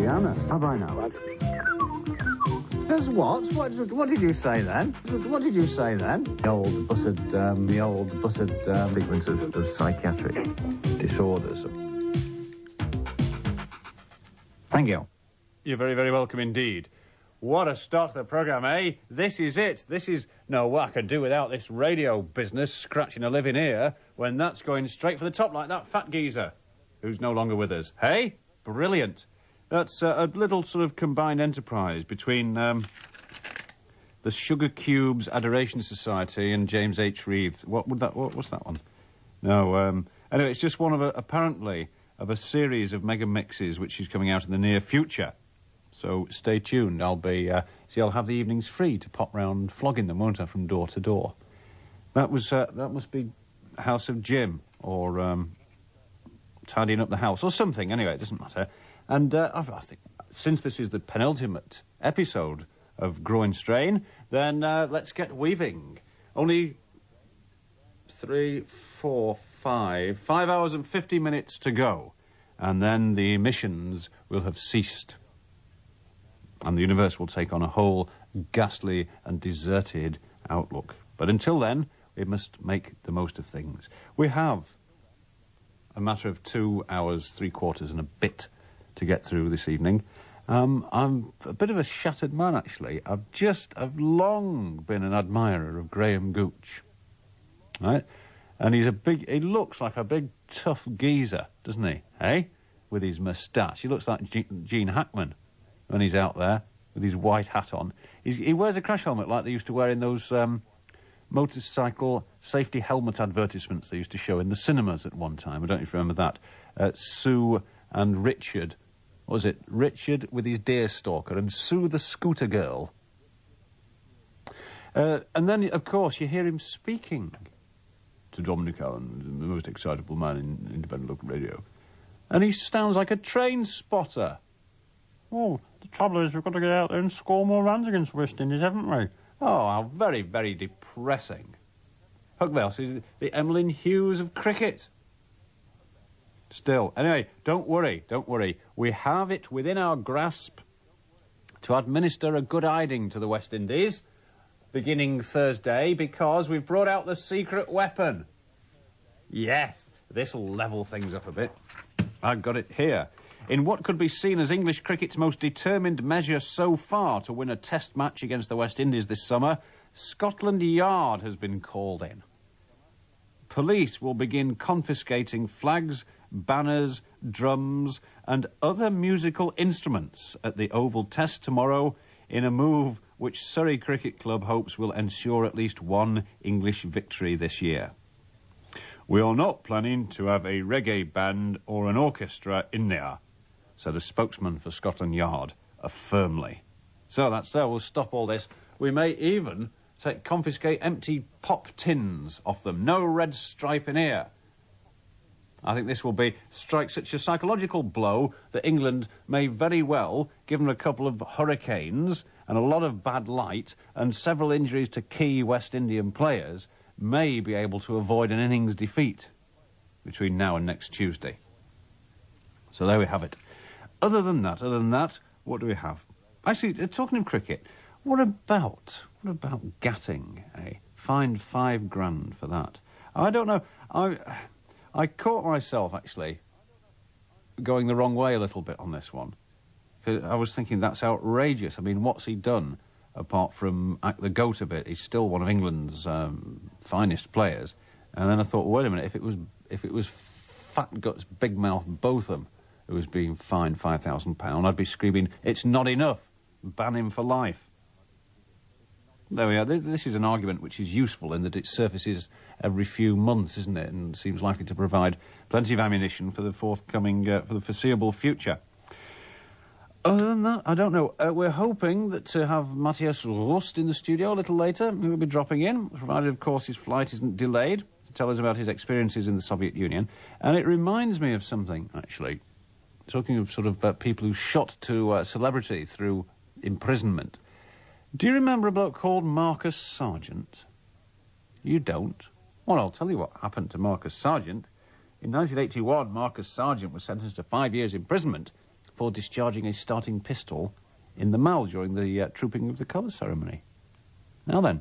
Louisiana. Have I now? Does what? What did you say then? What did you say then? The old buttered treatment of psychiatric disorders. Thank you. You're very, very welcome indeed. What a start to the programme, eh? This is it. This is... No, what I can do without this radio business scratching a living here when that's going straight for the top like that fat geezer who's no longer with us. Hey? Brilliant. That's a little sort of combined enterprise between the Sugar Cubes Adoration Society and James H Reeve. What's that one? No, anyway, it's just one of apparently of a series of mega mixes which is coming out in the near future. So stay tuned. I'll have the evenings free to pop round flogging them, won't I, from door to door. That must be House of Jim or tidying up the house or something. Anyway, it doesn't matter. And I think since this is the penultimate episode of Growing Strain, then let's get weaving. Only 5 hours and 50 minutes to go, and then the emissions will have ceased. And the universe will take on a whole ghastly and deserted outlook. But until then, we must make the most of things. We have a matter of 2 hours, 3/4 and a bit to get through this evening. I'm a bit of a shattered man, actually. I've long been an admirer of Graham Gooch. Right? And he looks like a big, tough geezer, doesn't he? Eh? With his moustache. He looks like Gene Hackman when he's out there with his white hat on. He wears a crash helmet like they used to wear in those motorcycle safety helmet advertisements they used to show in the cinemas at one time. I don't know if you remember that. Sue and Richard. What was it? Richard with his deerstalker and Sue the scooter girl. And then, of course, you hear him speaking to Dominic Allen, the most excitable man in independent local radio. And he sounds like a train spotter. Oh, the trouble is we've got to get out there and score more runs against West Indies, haven't we? Oh, how very, very depressing. Huckbells is the Emlyn Hughes of cricket. Still, anyway, don't worry. We have it within our grasp to administer a good hiding to the West Indies, beginning Thursday, because we've brought out the secret weapon. Yes, this'll level things up a bit. I've got it here. In what could be seen as English cricket's most determined measure so far to win a test match against the West Indies this summer, Scotland Yard has been called in. Police will begin confiscating flags, banners, drums and other musical instruments at the Oval Test tomorrow in a move which Surrey Cricket Club hopes will ensure at least one English victory this year. We are not planning to have a reggae band or an orchestra in there, said a spokesman for Scotland Yard, firmly. So that's there. We'll stop all this. We may even confiscate empty pop tins off them. No red stripe in here. I think this will strike such a psychological blow that England may very well, given a couple of hurricanes and a lot of bad light and several injuries to key West Indian players, may be able to avoid an innings defeat between now and next Tuesday. So there we have it. Other than that, what do we have? Actually, talking of cricket, what about Gatting, eh? Fined £5,000 for that. I don't know. I caught myself, actually, going the wrong way a little bit on this one. I was thinking, that's outrageous. I mean, what's he done, apart from act the goat a bit? He's still one of England's finest players. And then I thought, wait a minute, if it was Fat Guts, Big Mouth, Botham, who was being fined £5,000, I'd be screaming, it's not enough, ban him for life. There we are. This is an argument which is useful in that it surfaces every few months, isn't it, and seems likely to provide plenty of ammunition for the forthcoming, for the foreseeable future. Other than that, I don't know. We're hoping to have Matthias Rust in the studio a little later. He will be dropping in, provided, of course, his flight isn't delayed, to tell us about his experiences in the Soviet Union. And it reminds me of something, actually. Talking of sort of people who shot to celebrity through imprisonment. Do you remember a bloke called Marcus Sargent? You don't? Well, I'll tell you what happened to Marcus Sargent. In 1981, Marcus Sargent was sentenced to 5 years imprisonment for discharging a starting pistol in the Mall during the Trooping of the Colours ceremony. Now then,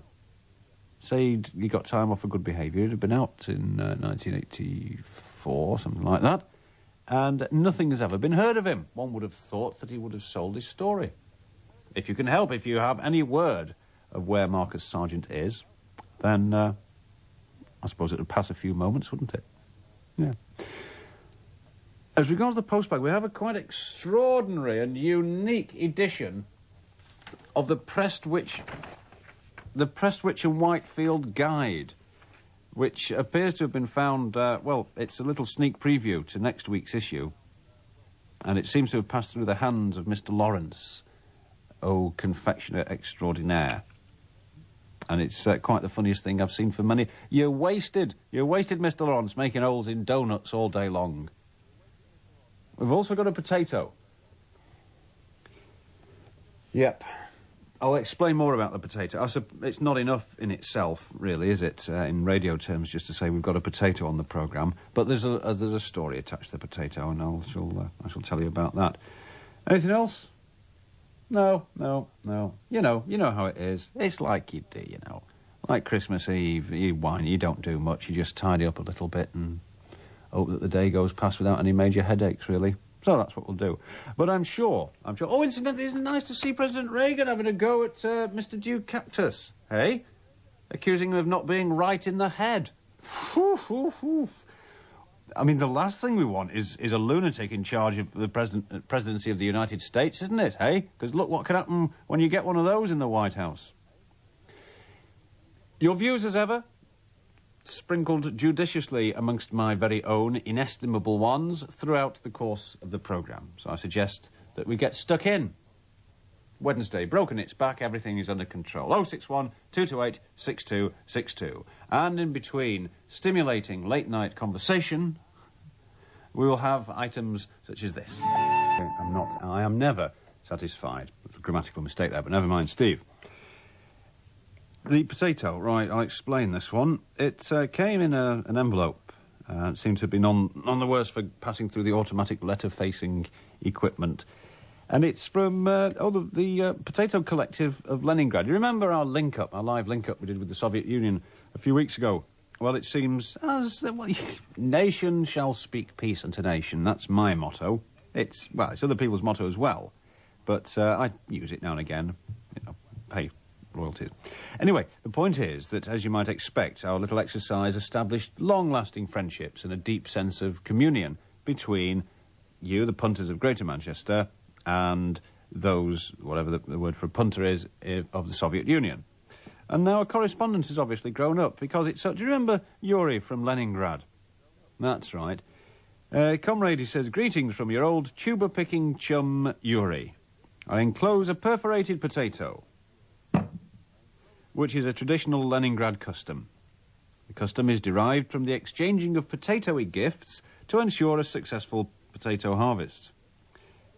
say he got time off for good behaviour. He'd have been out in 1984, something like that, and nothing has ever been heard of him. One would have thought that he would have sold his story. If you can help, if you have any word of where Marcus Sargent is, then I suppose it would pass a few moments, wouldn't it? Yeah. As regards the postbag, we have a quite extraordinary and unique edition of the Prestwich and Whitefield Guide, which appears to have been found, well, it's a little sneak preview to next week's issue, and it seems to have passed through the hands of Mr. Lawrence, au confectioner extraordinaire. And it's quite the funniest thing I've seen for many. You're wasted, Mr. Lawrence, making holes in donuts all day long. We've also got a potato. Yep. I'll explain more about the potato. It's not enough in itself, really, is it, in radio terms, just to say we've got a potato on the programme. But there's a story attached to the potato, and I shall tell you about that. Anything else? No. You know how it is. It's like you do, you know. Like Christmas Eve, you whine, you don't do much, you just tidy up a little bit and hope that the day goes past without any major headaches, really. So that's what we'll do. But I'm sure... Oh, incidentally, isn't it nice to see President Reagan having a go at Mr. Duke Cactus, hey? Accusing him of not being right in the head. I mean, the last thing we want is a lunatic in charge of the presidency of the United States, isn't it, hey? Because look what can happen when you get one of those in the White House. Your views, as ever, sprinkled judiciously amongst my very own inestimable ones throughout the course of the programme. So I suggest that we get stuck in. Wednesday, broken its back, everything is under control. 061 228 6262. And in between stimulating late-night conversation, we will have items such as this. I am never satisfied. It's a grammatical mistake there, but never mind, Steve. The potato, right, I'll explain this one. It came in an envelope. It seemed to have been none the worse for passing through the automatic letter-facing equipment. And it's from the Potato Collective of Leningrad. You remember our link-up, our live link-up we did with the Soviet Union a few weeks ago? Well, it seems as... Well, nation shall speak peace unto nation. That's my motto. It's other people's motto as well. But I use it now and again. You know, pay royalties. Anyway, the point is that, as you might expect, our little exercise established long-lasting friendships and a deep sense of communion between you, the punters of Greater Manchester, and those, whatever the word for a punter is, of the Soviet Union. And now a correspondence has obviously grown up, because it's... Do you remember Yuri from Leningrad? That's right. Comrade, he says, greetings from your old tuber-picking chum, Yuri. I enclose a perforated potato, which is a traditional Leningrad custom. The custom is derived from the exchanging of potato-y gifts to ensure a successful potato harvest.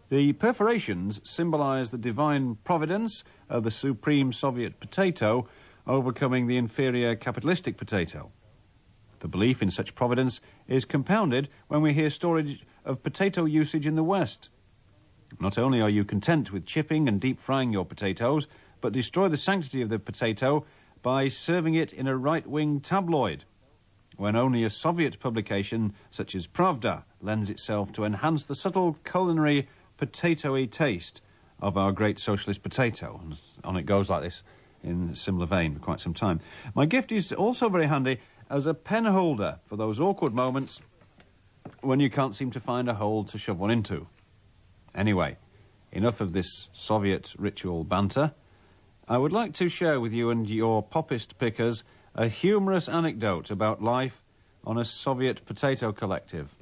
The perforations symbolise the divine providence of the supreme Soviet potato overcoming the inferior capitalistic potato. The belief in such providence is compounded when we hear stories of potato usage in the West. Not only are you content with chipping and deep frying your potatoes, but destroy the sanctity of the potato by serving it in a right-wing tabloid, when only a Soviet publication such as Pravda lends itself to enhance the subtle culinary potato-y taste of our great socialist potato. And on it goes like this, in a similar vein, for quite some time. My gift is also very handy as a pen holder for those awkward moments when you can't seem to find a hole to shove one into. Anyway, enough of this Soviet ritual banter. I would like to share with you and your popist pickers a humorous anecdote about life on a Soviet potato collective.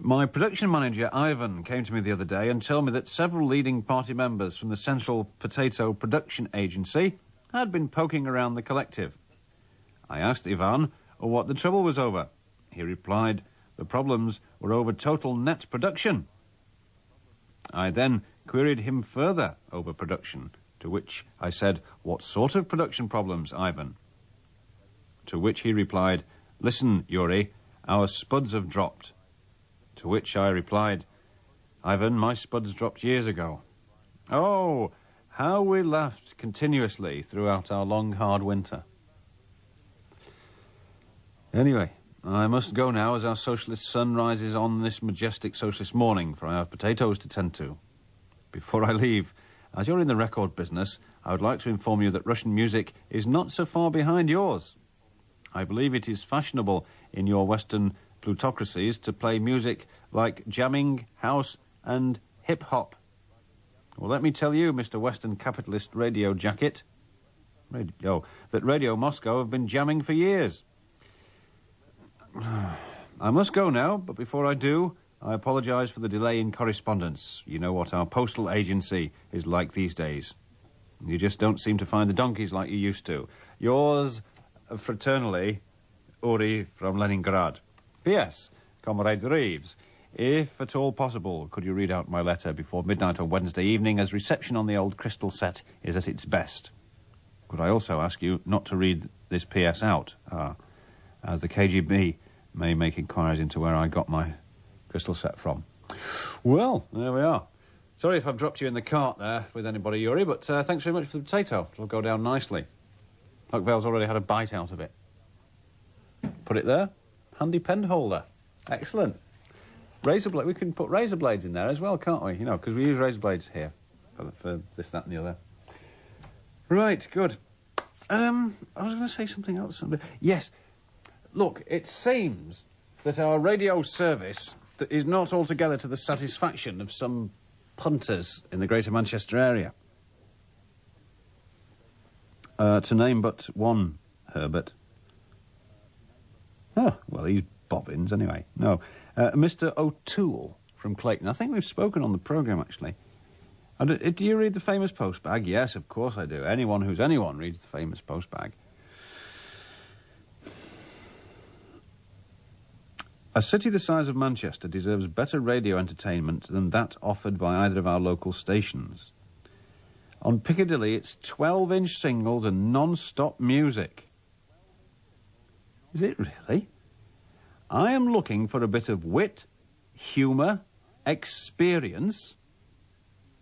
My production manager, Ivan, came to me the other day and told me that several leading party members from the Central Potato Production Agency had been poking around the collective. I asked Ivan what the trouble was over. He replied the problems were over total net production. I then queried him further over production, to which I said, what sort of production problems, Ivan? To which he replied, listen, Yuri, our spuds have dropped. To which I replied, Ivan, my spuds dropped years ago. Oh, how we laughed continuously throughout our long, hard winter. Anyway, I must go now as our socialist sun rises on this majestic socialist morning, for I have potatoes to tend to. Before I leave, as you're in the record business, I would like to inform you that Russian music is not so far behind yours. I believe it is fashionable in your Western plutocracies to play music like jamming, house and hip-hop. Well, let me tell you, Mr. Western capitalist radio jacket, that Radio Moscow have been jamming for years. I must go now, but before I do, I apologise for the delay in correspondence. You know what our postal agency is like these days. You just don't seem to find the donkeys like you used to. Yours, fraternally, Uri from Leningrad. P.S. Comrade Reeves, if at all possible, could you read out my letter before midnight on Wednesday evening, as reception on the old crystal set is at its best? Could I also ask you not to read this P.S. out, as the KGB may make inquiries into where I got my crystal set from. Well, there we are. Sorry if I've dropped you in the cart there with anybody, Yuri, but thanks very much for the potato. It'll go down nicely. Huckvale's already had a bite out of it. Put it there. Handy pen holder. Excellent. Razor blade. We can put razor blades in there as well, can't we? You know, because we use razor blades here for this, that and the other. Right, good. I was going to say something else. Yes. Look, it seems that our radio service is not altogether to the satisfaction of some punters in the Greater Manchester area. To name but one, Herbert. Oh, well, he's Bobbins anyway. No, Mr. O'Toole from Clayton. I think we've spoken on the programme, actually. Do you read the famous Postbag? Yes, of course I do. Anyone who's anyone reads the famous Postbag. A city the size of Manchester deserves better radio entertainment than that offered by either of our local stations. On Piccadilly, it's 12-inch singles and non-stop music. Is it really? I am looking for a bit of wit, humour, experience,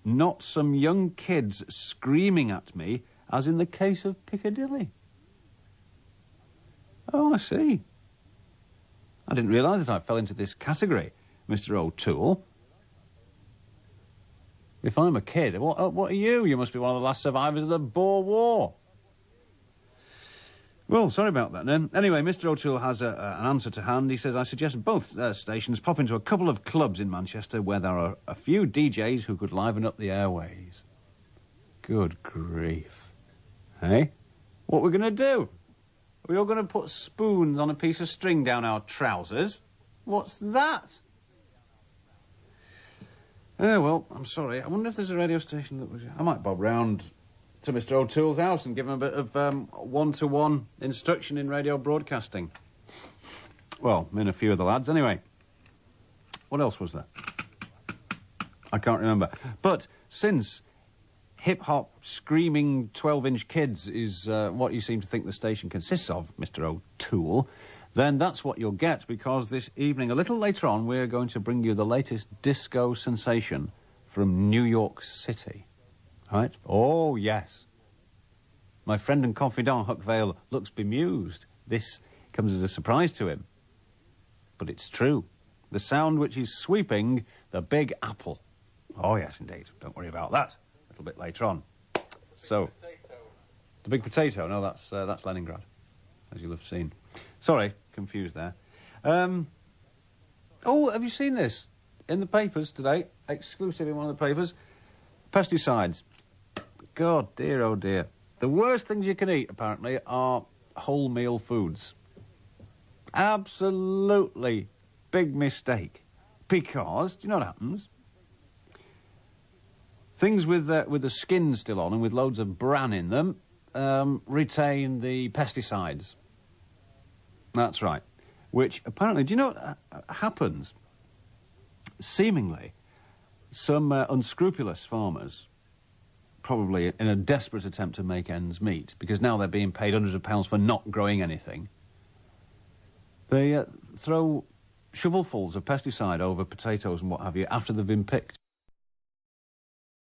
not some young kids screaming at me, as in the case of Piccadilly. Oh, I see. I didn't realise that I fell into this category, Mr. O'Toole. If I'm a kid, what are you? You must be one of the last survivors of the Boer War. Well, sorry about that, then. Anyway, Mr. O'Toole has an answer to hand. He says, I suggest both stations pop into a couple of clubs in Manchester where there are a few DJs who could liven up the airways. Good grief. Hey? What we're going to do? Are we all going to put spoons on a piece of string down our trousers? What's that? Well, I'm sorry. I wonder if there's a radio station that I might bob round to Mr. O'Toole's house and give him a bit of one-to-one instruction in radio broadcasting. Well, me and a few of the lads, anyway. What else was there? I can't remember. But since hip-hop, screaming 12-inch kids is what you seem to think the station consists of, Mr. O'Toole, then that's what you'll get, because this evening, a little later on, we're going to bring you the latest disco sensation from New York City. Right? Oh, yes. My friend and confidant, Huck Vale, looks bemused. This comes as a surprise to him. But it's true. The sound which is sweeping the Big Apple. Oh, yes, indeed. Don't worry about that. A little bit later on. So, the Big Potato. No, that's Leningrad, as you'll have seen. Sorry, confused there. Oh, have you seen this? In the papers today, exclusive in one of the papers, pesticides. God, dear, oh dear. The worst things you can eat, apparently, are wholemeal foods. Absolutely big mistake. Because, do you know what happens? Things with the skin still on and with loads of bran in them retain the pesticides. That's right. Which, apparently, do you know what happens? Seemingly, some unscrupulous farmers, probably in a desperate attempt to make ends meet, because now they're being paid hundreds of pounds for not growing anything, they throw shovelfuls of pesticide over potatoes and what have you after they've been picked.